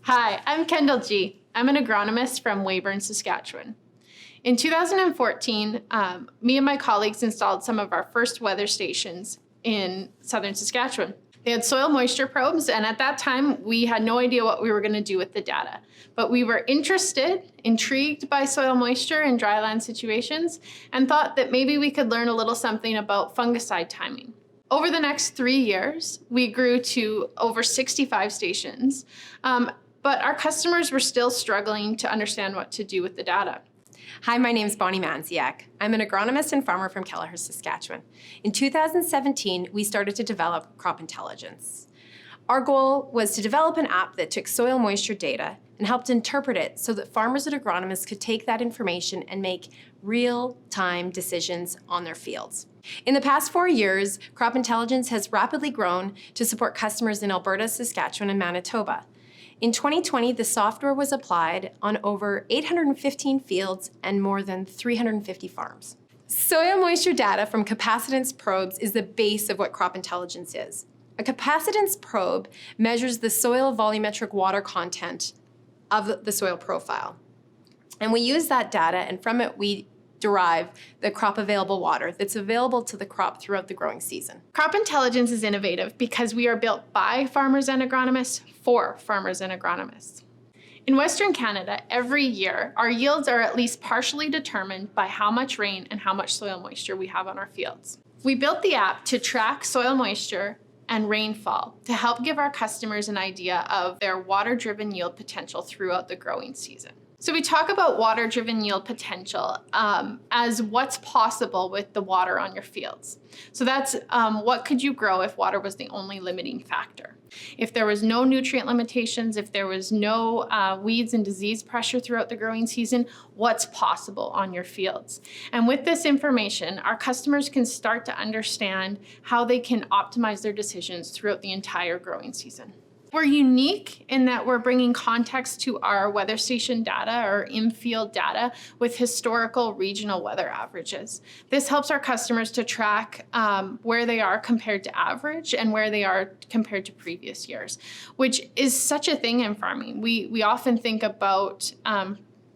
Hi, I'm Kendall G. I'm an agronomist from Weyburn, Saskatchewan. In 2014, me and my colleagues installed some of our first weather stations in southern Saskatchewan. They had soil moisture probes, and at that time, we had no idea what we were going to do with the data. But we were intrigued by soil moisture in dryland situations, and thought that maybe we could learn a little something about fungicide timing. Over the next 3 years, we grew to over 65 stations, but our customers were still struggling to understand what to do with the data. Hi, my name is Bonnie Manziak. I'm an agronomist and farmer from Kelleher, Saskatchewan. In 2017, we started to develop crop intelligence. Our goal was to develop an app that took soil moisture data and helped interpret it so that farmers and agronomists could take that information and make real-time decisions on their fields. In the past 4 years, crop intelligence has rapidly grown to support customers in Alberta, Saskatchewan, and Manitoba. In 2020, the software was applied on over 815 fields and more than 350 farms. Soil moisture data from capacitance probes is the base of what crop intelligence is. A capacitance probe measures the soil volumetric water content of the soil profile. And we use that data, and from it we derive the crop available water that's available to the crop throughout the growing season. Crop intelligence is innovative because we are built by farmers and agronomists for farmers and agronomists. In Western Canada, every year, our yields are at least partially determined by how much rain and how much soil moisture we have on our fields. We built the app to track soil moisture and rainfall to help give our customers an idea of their water-driven yield potential throughout the growing season. So we talk about water-driven yield potential as what's possible with the water on your fields. So that's what could you grow if water was the only limiting factor. If there was no nutrient limitations, if there was no weeds and disease pressure throughout the growing season, what's possible on your fields? And with this information, our customers can start to understand how they can optimize their decisions throughout the entire growing season. We're unique in that we're bringing context to our weather station data or in-field data with historical regional weather averages. This helps our customers to track where they are compared to average and where they are compared to previous years, which is such a thing in farming. We often think about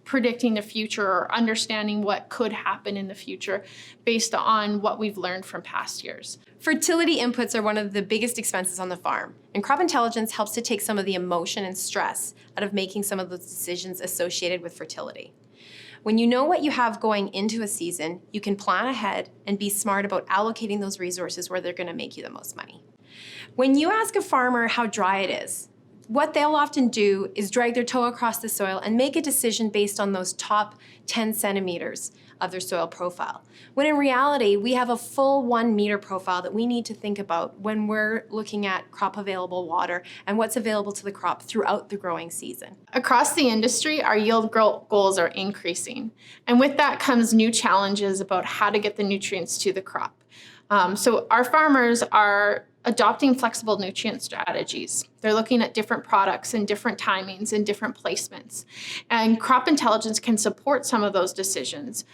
predicting the future or understanding what could happen in the future based on what we've learned from past years. Fertility inputs are one of the biggest expenses on the farm, and crop intelligence helps to take some of the emotion and stress out of making some of those decisions associated with fertility. When you know what you have going into a season, you can plan ahead and be smart about allocating those resources where they're going to make you the most money. When you ask a farmer how dry it is, what they'll often do is drag their toe across the soil and make a decision based on those top 10 centimeters of their soil profile. When in reality, we have a full 1 meter profile that we need to think about when we're looking at crop available water and what's available to the crop throughout the growing season. Across the industry, our yield goals are increasing. And with that comes new challenges about how to get the nutrients to the crop. So our farmers are adopting flexible nutrient strategies. They're looking at different products and different timings and different placements. And crop intelligence can support some of those decisions.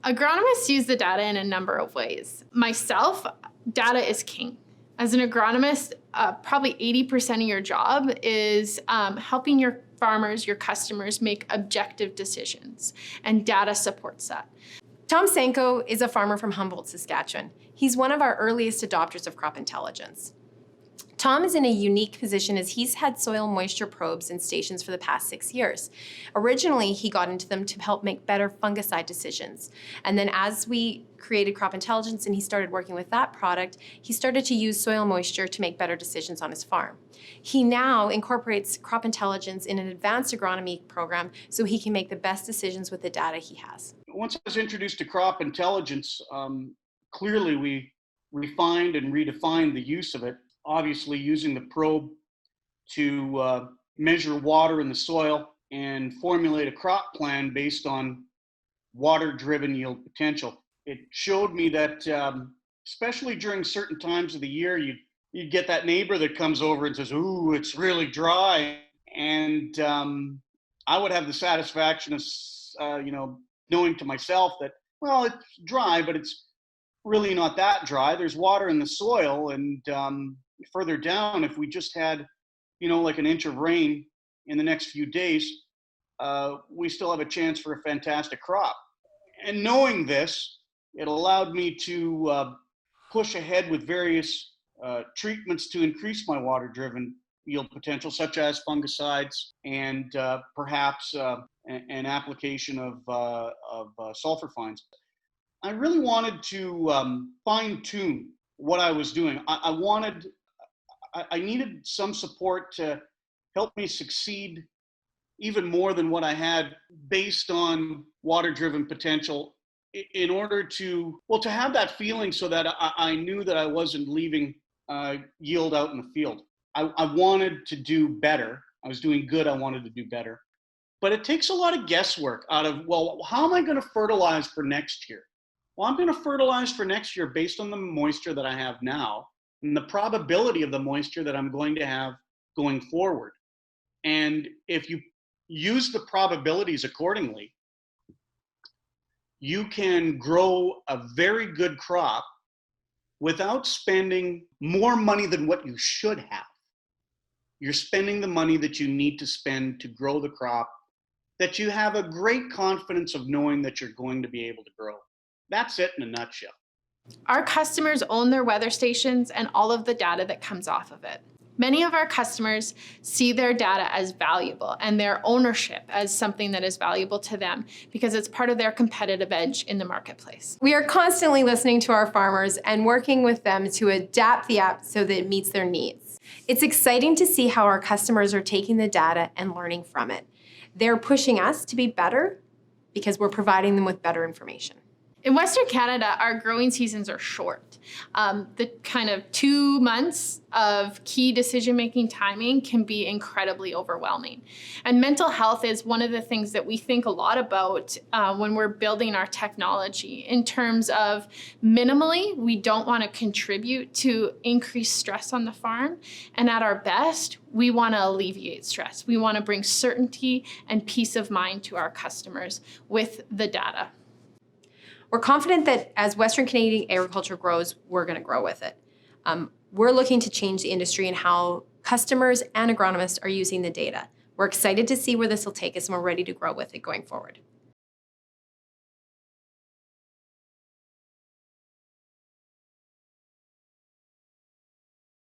Agronomists use the data in a number of ways. Myself, data is king. As an agronomist, probably 80% of your job is helping your farmers, your customers, make objective decisions, and data supports that. Tom Senko is a farmer from Humboldt, Saskatchewan. He's one of our earliest adopters of crop intelligence. Tom is in a unique position as he's had soil moisture probes in stations for the past 6 years. Originally, he got into them to help make better fungicide decisions. And then as we created crop intelligence and he started working with that product, he started to use soil moisture to make better decisions on his farm. He now incorporates crop intelligence in an advanced agronomy program so he can make the best decisions with the data he has. Once I was introduced to crop intelligence, clearly we refined and redefined the use of it. Obviously, using the probe to measure water in the soil and formulate a crop plan based on water-driven yield potential. It showed me that, especially during certain times of the year, you'd get that neighbor that comes over and says, "Ooh, it's really dry," and I would have the satisfaction of, knowing to myself that, well, it's dry, but it's really not that dry. There's water in the soil, and further down, if we just had, like an inch of rain, in the next few days, we still have a chance for a fantastic crop. And knowing this, it allowed me to push ahead with various treatments to increase my water-driven yield potential, such as fungicides and perhaps an application of sulfur fines. I really wanted to fine-tune what I was doing. I needed some support to help me succeed even more than what I had based on water-driven potential in order to, well, to have that feeling so that I knew that I wasn't leaving yield out in the field. I wanted to do better. I was doing good. I wanted to do better. But it takes a lot of guesswork out of, well, how am I going to fertilize for next year? Well, I'm going to fertilize for next year based on the moisture that I have now and the probability of the moisture that I'm going to have going forward. And if you use the probabilities accordingly, you can grow a very good crop without spending more money than what you should have. You're spending the money that you need to spend to grow the crop that you have a great confidence of knowing that you're going to be able to grow. That's it in a nutshell. Our customers own their weather stations and all of the data that comes off of it. Many of our customers see their data as valuable and their ownership as something that is valuable to them because it's part of their competitive edge in the marketplace. We are constantly listening to our farmers and working with them to adapt the app so that it meets their needs. It's exciting to see how our customers are taking the data and learning from it. They're pushing us to be better because we're providing them with better information. In Western Canada, our growing seasons are short. The kind of 2 months of key decision-making timing can be incredibly overwhelming. And mental health is one of the things that we think a lot about when we're building our technology in terms of minimally, we don't want to contribute to increased stress on the farm. And at our best, we want to alleviate stress. We want to bring certainty and peace of mind to our customers with the data. We're confident that as Western Canadian agriculture grows, we're going to grow with it. We're looking to change the industry and how customers and agronomists are using the data. We're excited to see where this will take us, and we're ready to grow with it going forward.